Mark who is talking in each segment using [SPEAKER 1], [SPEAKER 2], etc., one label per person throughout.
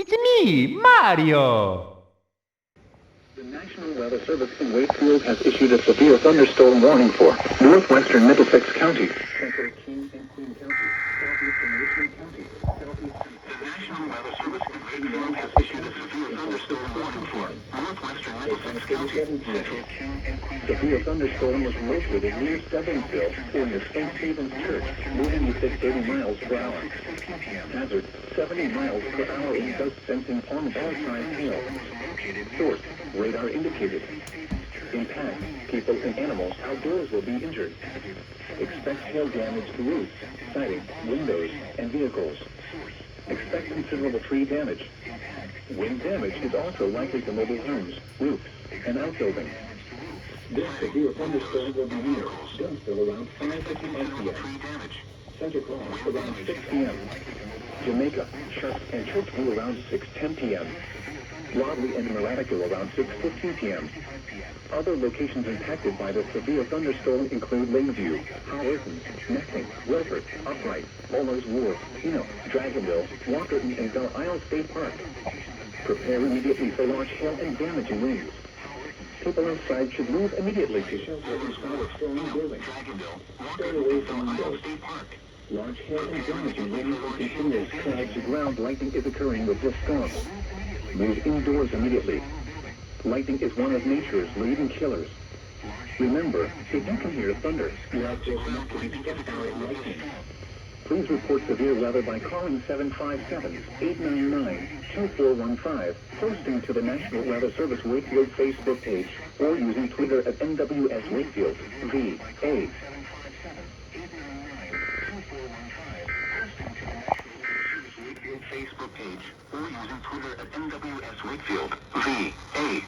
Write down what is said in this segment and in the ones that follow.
[SPEAKER 1] It's me, Mario!
[SPEAKER 2] The National Weather Service in Wakefield has issued a severe thunderstorm warning for northwestern Middlesex County, central King and Queen County, southeastern Richmond County, southeastern... The National Weather Service in Wakefield has issued a severe thunderstorm warning for northwestern Middlesex County, central King and Queen County. Severe thunderstorm was located near Severnsville or near St. Stephen's Church, moving with 30 miles per hour. Hazard, 70 miles per hour in gust sensing on ball-sized hail. Source, radar indicated. Impact, people and animals outdoors will be injured. Expect hail damage to roofs, siding, windows, and vehicles. Expect considerable tree damage. Wind damage is also likely to mobile homes, roofs, and outbuildings. This severe thunderstorm will be near Dunsville around 5:55 p.m. Santa Claus around 6 p.m. Jamaica, Sharp, and Churchview around 6:10 p.m. Wadley and Maratico around 6:15 p.m. Other locations impacted by the severe thunderstorm include Lakeview, Howerton, Nesting, Wilford, Upright, Muller's Wharf, Eno, Dragonville, Walkerton, and Belle Isle State Park. Prepare immediately for large hail and damaging winds. People outside should move immediately to shelter inside a strong building. Stay away from windows. Large hail and damaging winds will continue as clouds to ground lightning is occurring with this storm. Move indoors immediately. Lightning is one of nature's leading killers. Remember, if you can hear thunder, you are close enough to be struck by lightning. Please report severe weather by calling 757-899-2415, posting to the National Weather Service Wakefield Facebook page, or using Twitter at NWS Wakefield, VA. Facebook page, or using Twitter at NWS Wakefield, VA.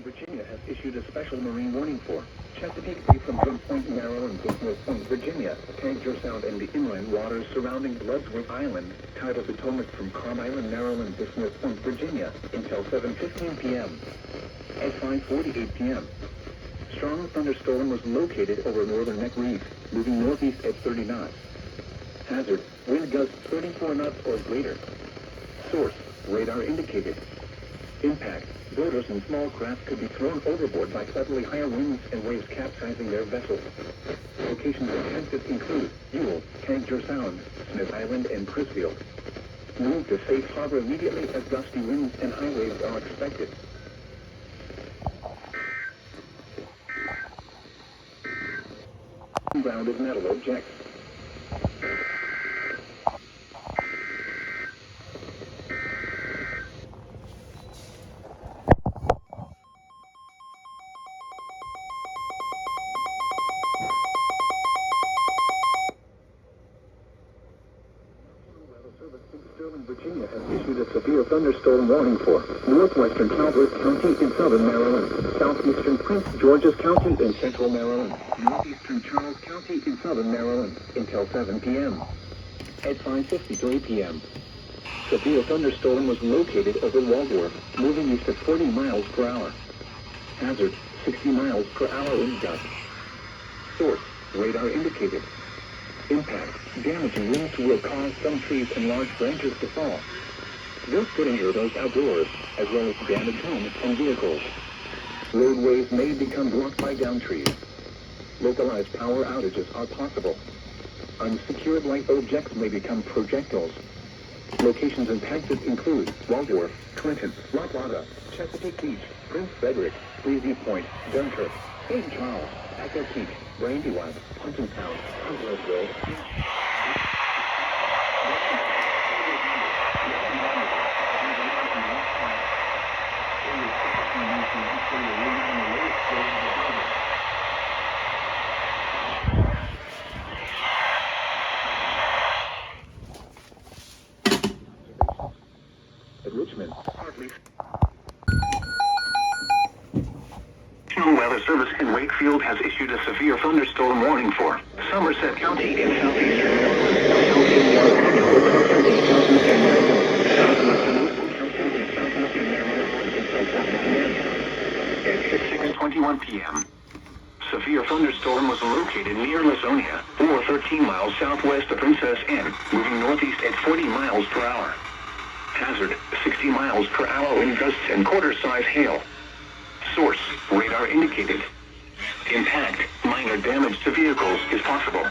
[SPEAKER 2] Virginia has issued a special marine warning for Chesapeake Bay from Drum Point, Maryland to North Point, Virginia, Tangier Sound and the inland waters surrounding Bloodsworth Island, tidal Potomac from Cobb Island, Maryland to North Point, Virginia, until 7:15 p.m. At 5:48 p.m., strong thunderstorm was located over northern Neck Reef, moving northeast at 30 knots. Hazard, wind gusts 34 knots or greater. Source, radar indicated. Impact, boaters and small craft could be thrown overboard by suddenly higher winds and waves capsizing their vessels. Locations affected include Ewell, Tangier Sound, Smith Island, and Crisfield. Move to safe harbor immediately as gusty winds and high waves are expected. Grounded metal objects. Virginia has issued a severe thunderstorm warning for northwestern Calvert County in southern Maryland, southeastern Prince George's County in central Maryland, northeastern Charles County in southern Maryland until 7 p.m. At 5:53 p.m., severe thunderstorm was located over Waldorf, moving east at 40 miles per hour. Hazard, 60 miles per hour wind gusts. Source, radar indicated. Impact, damaging winds will cause some trees and large branches to fall. This could injure those outdoors, as well as damage homes and vehicles. Roadways may become blocked by downed trees. Localized power outages are possible. Unsecured light objects may become projectiles. Locations impacted include Waldorf, Clinton, La Plata, Chesapeake Beach, Prince Frederick, Breezy Point, Dunkirk, St. Charles, Echo Peak, Brandywine, Puntontown, Huntersville. At Richmond, partly. National Weather Service in Wakefield has issued a severe thunderstorm warning for Somerset County in southeastern Maryland, southeastern Maryland, 7:41 p.m. Severe thunderstorm was located near Lasonia, or 13 miles southwest of Princess Anne, moving northeast at 40 miles per hour. Hazard, 60 miles per hour wind gusts and quarter-size hail. Source, radar indicated. Impact, minor damage to vehicles is possible.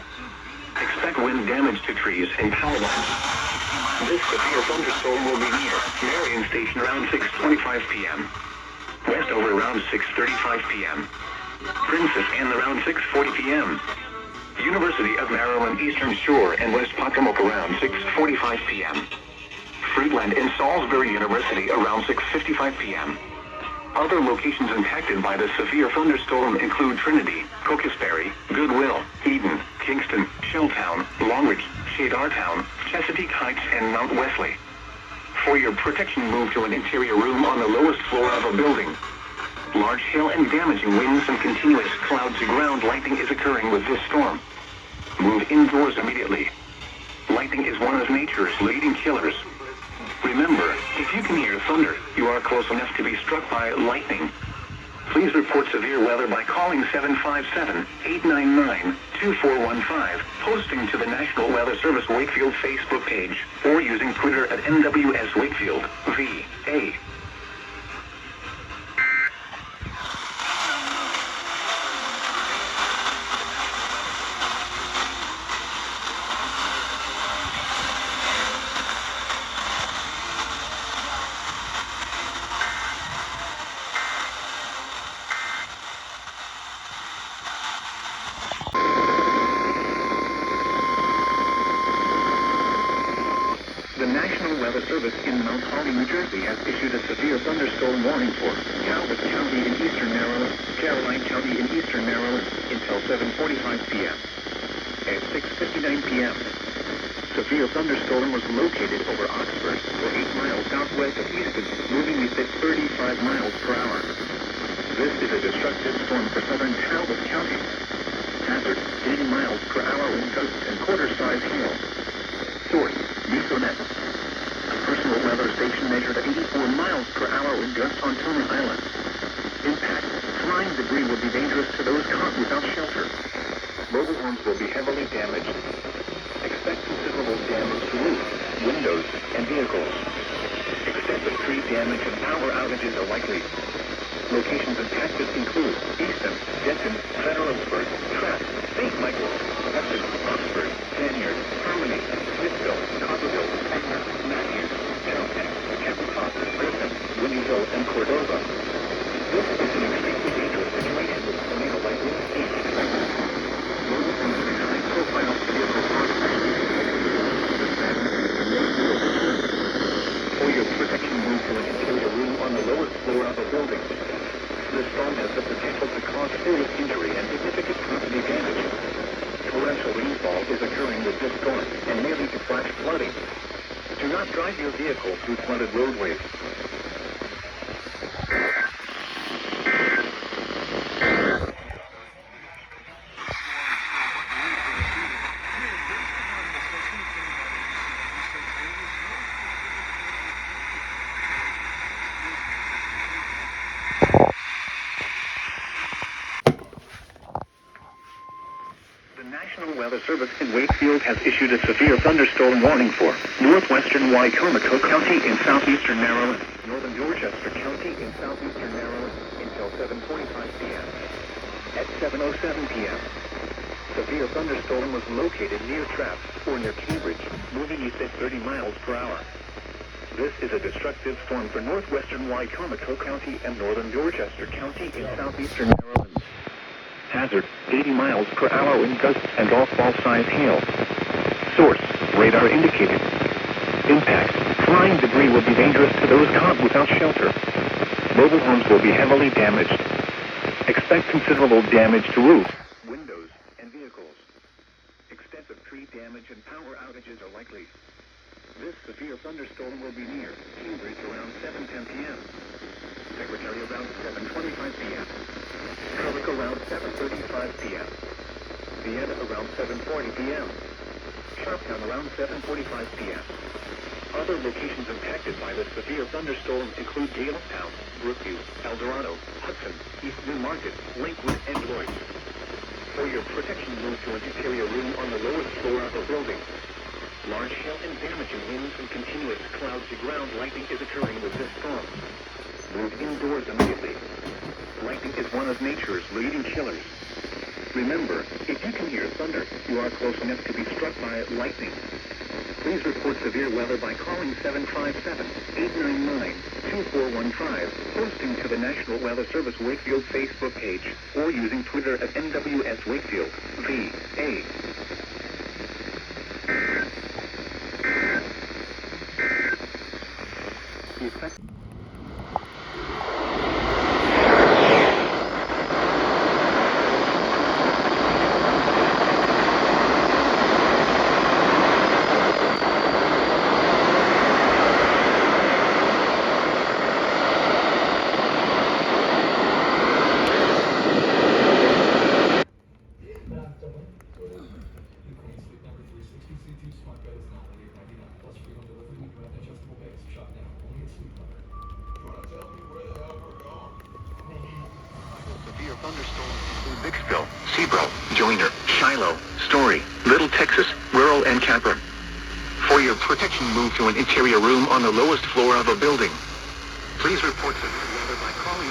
[SPEAKER 2] Expect wind damage to trees and power lines. This severe thunderstorm will be near Marion Station around 6:25 p.m. Westover around 6:35 p.m. Princess Anne around 6:40 p.m. University of Maryland Eastern Shore and West Potomac around 6:45 p.m. Friedland and Salisbury University around 6:55 p.m. Other locations impacted by the severe thunderstorm include Trinity, Cocosbury, Goodwill, Eden, Kingston, Shelltown, Longridge, Shadartown, Chesapeake Heights, and Mount Wesley. For your protection, move to an interior room on the lowest floor of a building. Large hail and damaging winds and continuous cloud-to-ground lightning is occurring with this storm. Move indoors immediately. Lightning is one of nature's leading killers. Remember, if you can hear thunder, you are close enough to be struck by lightning. Please report severe weather by calling 757-899-2415, posting to the National Weather Service Wakefield Facebook page, or using Twitter at NWS Wakefield, VA. The National Weather Service in Mount Holly, New Jersey has issued a severe thunderstorm warning for Talbot County in eastern Maryland, Caroline County in eastern Maryland until 7:45 p.m. At 6:59 p.m., severe thunderstorm was located over Oxford, or 8 miles southwest of Easton, moving east at 35 miles per hour. This is a destructive storm for southern Talbot County. Hazard, 80 miles per hour wind gusts and quarter-size hail. Source, Mesonet. A personal weather station measured 84 miles per hour wind gusts on Toma Island. Impact, flying debris will be dangerous to those caught without shelter. Mobile homes will be heavily damaged. Expect considerable damage to roofs, windows, and vehicles. Extensive tree damage and power outages are likely. Locations impacted include Easton, Denton, Federalsburg, Trapp, St. Michael, Hudson, Oxford, Vineyard, Harmony, Smithville, Copperville, Edna, Matthews, Chelsea, Capital, Griffin, Winnieville, and Cordova. This is an extremely dangerous situation with tornado-like winds each second. Mobile homes and high-profile vehicles are For your protection, move to an interior room on the lowest floor of a building. This storm has the potential to cause serious injury and significant property damage. Torrential rainfall is occurring with this storm and may lead to flash flooding. Do not drive your vehicle through flooded roadways. The National Weather Service in Wakefield has issued a severe thunderstorm warning for northwestern Wycomico County in southeastern Maryland, northern Dorchester County in southeastern Maryland until 7:45 p.m. At 7:07 p.m., severe thunderstorm was located near Trapp or near Cambridge, moving east at 30 miles per hour. This is a destructive storm for northwestern Wycomico County and northern Dorchester County in southeastern Maryland. Hazard, 80 miles per hour wind gusts and golf-ball-sized hail. Source, radar indicated. Impact, flying debris will be dangerous to those caught without shelter. Mobile homes will be heavily damaged. Expect considerable damage to roofs, windows, and vehicles. Extensive tree damage and power outages are likely. This severe thunderstorm will be near Cambridge around 7:10 p.m. Secretary around 7:25 p.m. Harwick around 7:35 p.m. Vienna around 7:40 p.m. Sharptown around 7:45 p.m. Other locations impacted by the severe thunderstorm include Galestown, Brookview, El Dorado, Hudson, East New Market, Lakewood, and Lloyd. For your protection, move to an interior room on the lowest floor of the building. Large hail and damaging winds and continuous cloud-to-ground lightning is occurring with this storm. Move indoors immediately. Lightning is one of nature's leading killers. Remember, if you can hear thunder, you are close enough to be struck by lightning. Please report severe weather by calling 757-899-2415, posting to the National Weather Service Wakefield Facebook page, or using Twitter at NWS Wakefield, VA. The effect severe thunderstorms include Vicksville, Sebro, Joyner, Shiloh, Story, Little Texas, Rural, and Capron. For your protection, move to an interior room on the lowest floor of a building. Please report severe weather by calling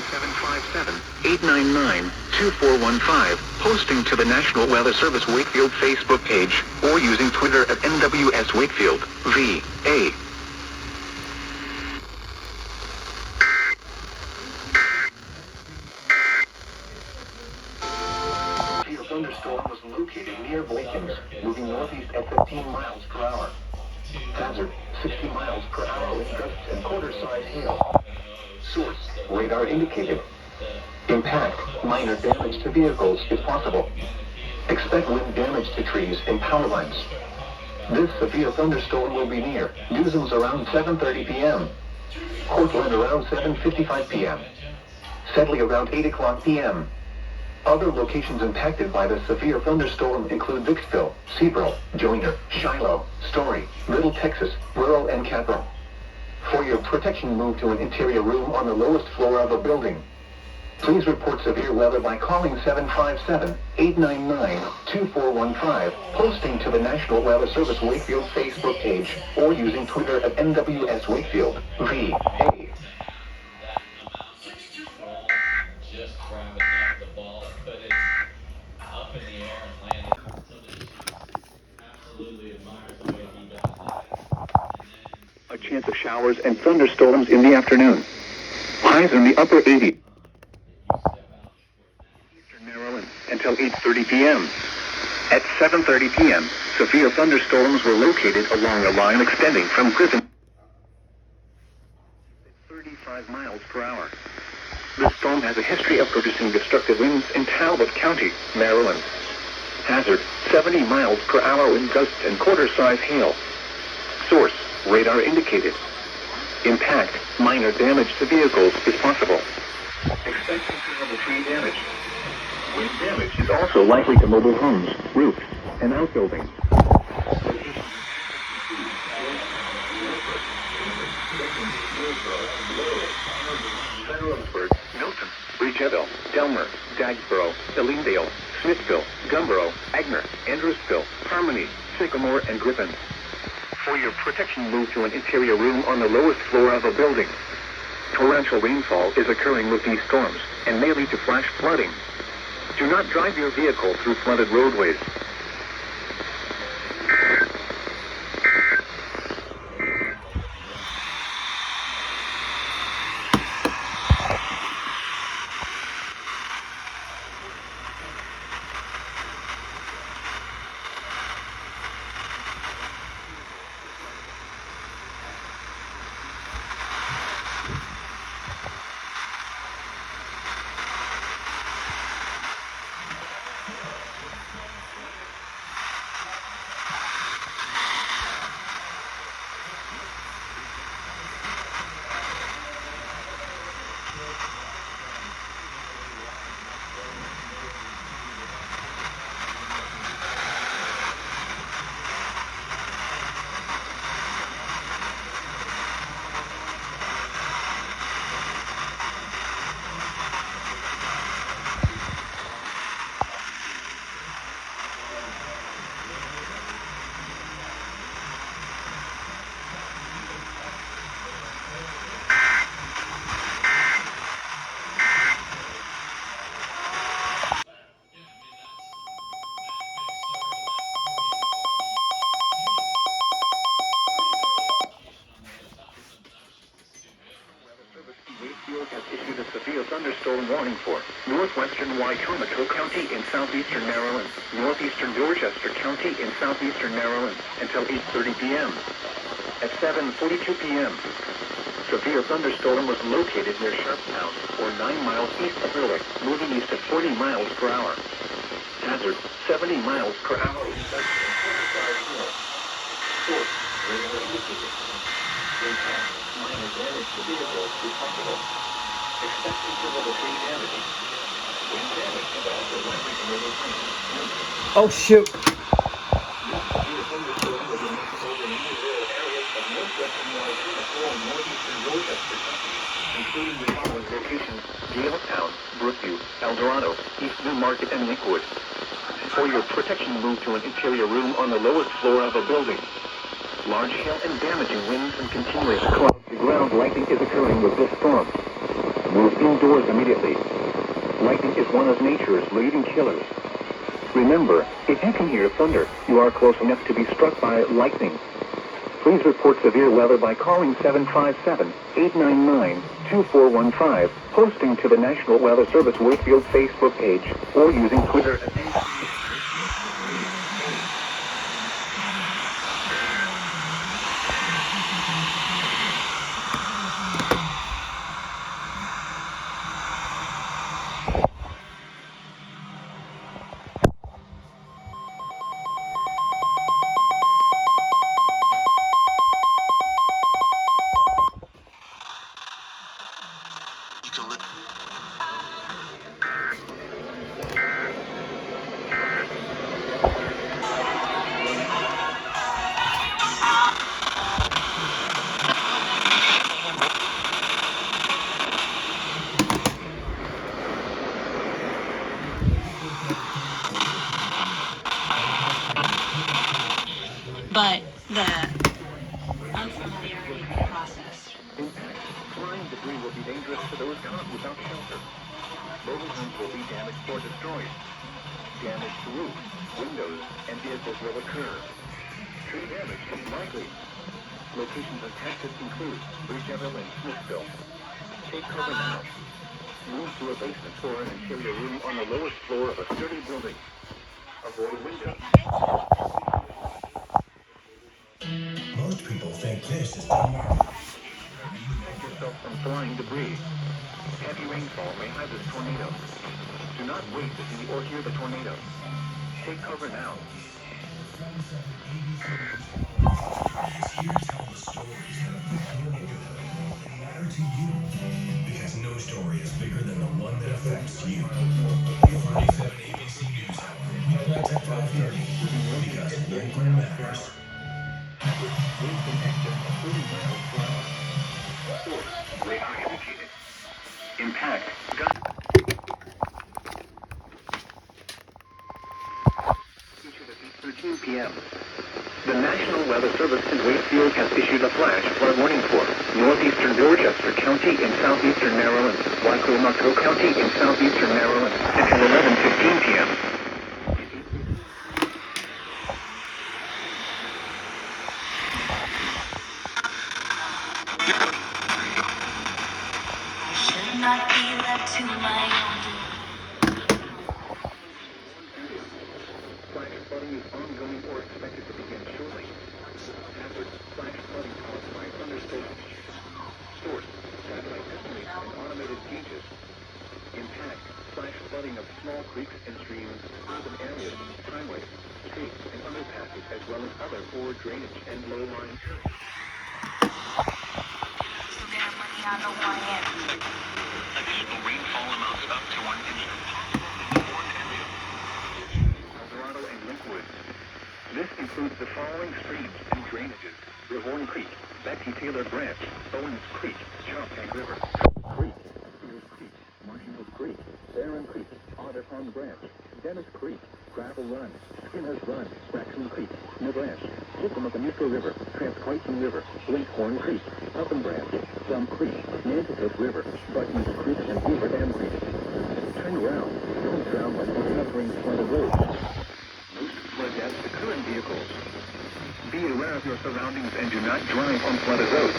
[SPEAKER 2] 757-899-2415, posting to the National Weather Service Wakefield Facebook page, or using Twitter at NWS Wakefield, VA. The thunderstorm was located near Blaken's, moving northeast at 15 miles per hour. Hazard, 60 miles per hour with gusts and quarter-size hail. Source, radar indicated. Impact, minor damage to vehicles if possible. Expect wind damage to trees and power lines. This severe thunderstorm will be near Newsoms around 7:30 p.m. Cortland around 7:55 p.m. Sedley around 8 o'clock p.m. Other locations impacted by the severe thunderstorm include Vicksville, Sebro, Joyner, Shiloh, Story, Little Texas, Rural, and Capron. For your protection, move to an interior room on the lowest floor of a building. Please report severe weather by calling 757-899-2415, posting to the National Weather Service Wakefield Facebook page, or using Twitter at NWS Wakefield, VA.
[SPEAKER 3] Just grabbing up the ball, but it's up in the air and landing. Absolutely admires the way he does that.
[SPEAKER 2] A chance of showers and thunderstorms in the afternoon. Highs in the upper 80s. Eastern Maryland until 8:30 p.m. At 7:30 p.m., severe thunderstorms were located along a line extending from Griffin at 35 miles per hour. This storm has a history of producing destructive winds in Talbot County, Maryland. Hazard, 70 miles per hour wind gusts and quarter-size hail. Source, radar indicated. Impact, minor damage to vehicles is possible. Expect considerable tree damage. Wind damage is also likely to mobile homes, roofs, and outbuildings. Milton, Bridgeville, Delmer, Dagsboro, Elendale, Smithville, Gumboro, Agner, Andrewsville, Harmony, Sycamore, and Griffin. For your protection, move to an interior room on the lowest floor of a building. Torrential rainfall is occurring with these storms and may lead to flash flooding. Do not drive your vehicle through flooded roadways. Wakefield has issued a severe thunderstorm warning for northwestern Wycomico County in southeastern Maryland, northeastern Dorchester County in southeastern Maryland until 8:30 p.m. At 7:42 p.m., severe thunderstorm was located near Sharpstown, or 9 miles east of Ehrlich, moving east at 40 miles per hour. Hazard, 70 miles per hour. Source, radar indicated. Impact, minor damage to vehicles responsible. Expect considerable tree damage. Wind damage is also likely to overturn.
[SPEAKER 1] Oh shoot!
[SPEAKER 2] This severe thunderstorm will be making over many rural areas of northwestern Wycomico and northeastern Dorchester County, including the following locations: Galetown, Brookview, El Dorado, East Newmarket, and Lakewood. For your protection, move to an interior room on the lowest floor of a building. Large hail and damaging winds and continuous cloud-to-ground lightning is occurring with this storm. Move indoors immediately. Lightning is one of nature's leading killers. Remember, if you can hear thunder, you are close enough to be struck by lightning. Please report severe weather by calling 757-899-2415, posting to the National Weather Service Wakefield Facebook page, or using Twitter at
[SPEAKER 4] But the unfamiliar process.
[SPEAKER 2] impact. Flying debris will be dangerous to those caught without shelter. Mobile homes will be damaged or destroyed. Damage to roofs, windows, and vehicles will occur. Tree damage is likely. Locations of Texas include Bridgeeville and Smithville. Take cover now. Move to a basement or an interior room on the lowest floor of a sturdy building. Avoid windows.
[SPEAKER 5] Most people think this is Denmark.
[SPEAKER 2] Protect yourself from flying debris. Heavy rainfall may have this tornado. Do not wait to see or hear the tornado. Take cover now.
[SPEAKER 5] Is here to tell the stories that affect your neighborhood and matter to you. Because no story is bigger than the one that affects you. 47 ABC News Hour, weeknights at 5:30. Because local matters.
[SPEAKER 2] Winds in excess of 30 miles per hour. Source, radar indicated. Impact, gun. 13 p.m. The National Weather Service in Wakefield has issued a flash flood warning for northeastern Dorchester County in southeastern Maryland, Wycomico County in southeastern Maryland until 11:15 p.m.
[SPEAKER 4] Should not be left to my own.
[SPEAKER 2] Flash flooding is ongoing or expected to begin shortly. Hazard, flash flooding caused by thunderstorms. Source, satellite estimates and automated gauges. Impact, flash flooding of small creeks and streams, urban areas, highways, streets, and underpasses, as well as other poor drainage and low-lying areas. Additional rainfall amounts up to 1 inch in one area. El Dorado and Lakewood. This includes the following streams and drainages: Rehorn Creek, Becky Taylor Branch, Owens Creek, Choptank River, Creek, Cedars Creek, Marshall Creek, Barron Creek, Otter Pond Branch, Dennis Creek, Gravel Run, Skinner's Run, Raccoon Creek, Nebraska, Chickamauga River, Transquaison River, Blinkhorn Creek, Puffin Branch, Plum Creek, Nanticoke River, Buttons Creek, and Beaver Dam Creek. Turn around. Don't drown by encountering flooded roads. Most flood deaths occur in vehicles. Be aware of your surroundings and do not drive on flooded roads.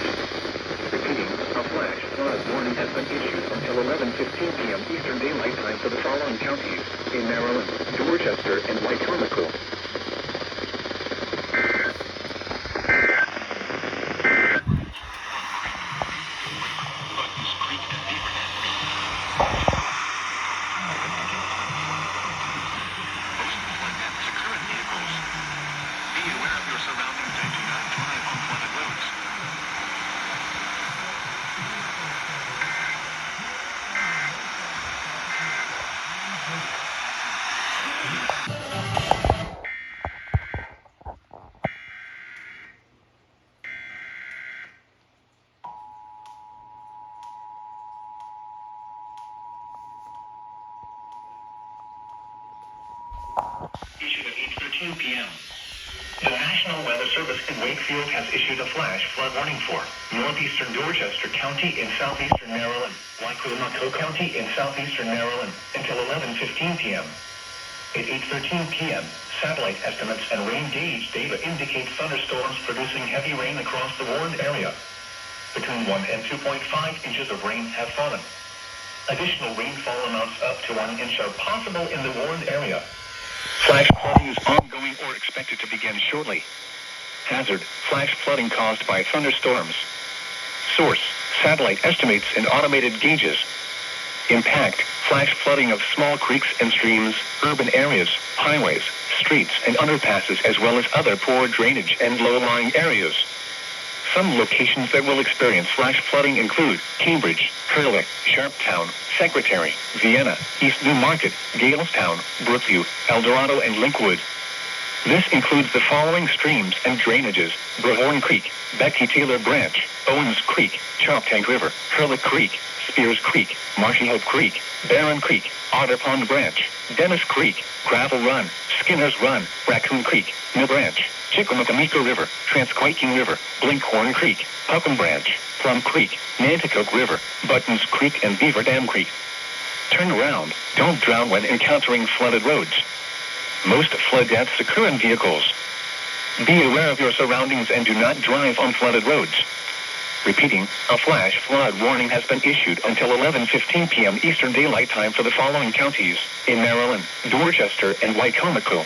[SPEAKER 2] Repeating, a flash flood warning has been issued until 11:15 p.m. Eastern Daylight Time for the following counties in Maryland, Dorchester, and Wycomico. Issued at 8:13 p.m. The National Weather Service in Wakefield has issued a flash flood warning for northeastern Dorchester County in southeastern Maryland, Wycomico County in southeastern Maryland until 11:15 p.m. At 8:13 p.m., satellite estimates and rain gauge data indicate thunderstorms producing heavy rain across the warned area. Between 1 and 2.5 inches of rain have fallen. Additional rainfall amounts up to 1 inch are possible in the warned area. Flash flooding is ongoing or expected to begin shortly. Hazard, flash flooding caused by thunderstorms. Source, satellite estimates and automated gauges. Impact, flash flooding of small creeks and streams, urban areas, highways, streets and underpasses as well as other poor drainage and low-lying areas. Some locations that will experience flash flooding include Cambridge, Hurley, Sharptown, Secretary, Vienna, East Newmarket, Galestown, Brookview, El Dorado, and Linkwood. This includes the following streams and drainages: Brehorn Creek, Becky Taylor Branch, Owens Creek, Choptank River, Hurley Creek, Spears Creek, Marshy Hope Creek, Barron Creek, Otter Pond Branch, Dennis Creek, Gravel Run, Skinner's Run, Raccoon Creek, Mill Branch, Chickamauga River, Transquaking River, Blinkhorn Creek, Puckham Branch, Plum Creek, Nanticoke River, Buttons Creek, and Beaver Dam Creek. Turn around. Don't drown when encountering flooded roads. Most flood deaths occur in vehicles. Be aware of your surroundings and do not drive on flooded roads. Repeating, a flash flood warning has been issued until 11:15 p.m. Eastern Daylight Time for the following counties in Maryland, Dorchester, and Wycomico.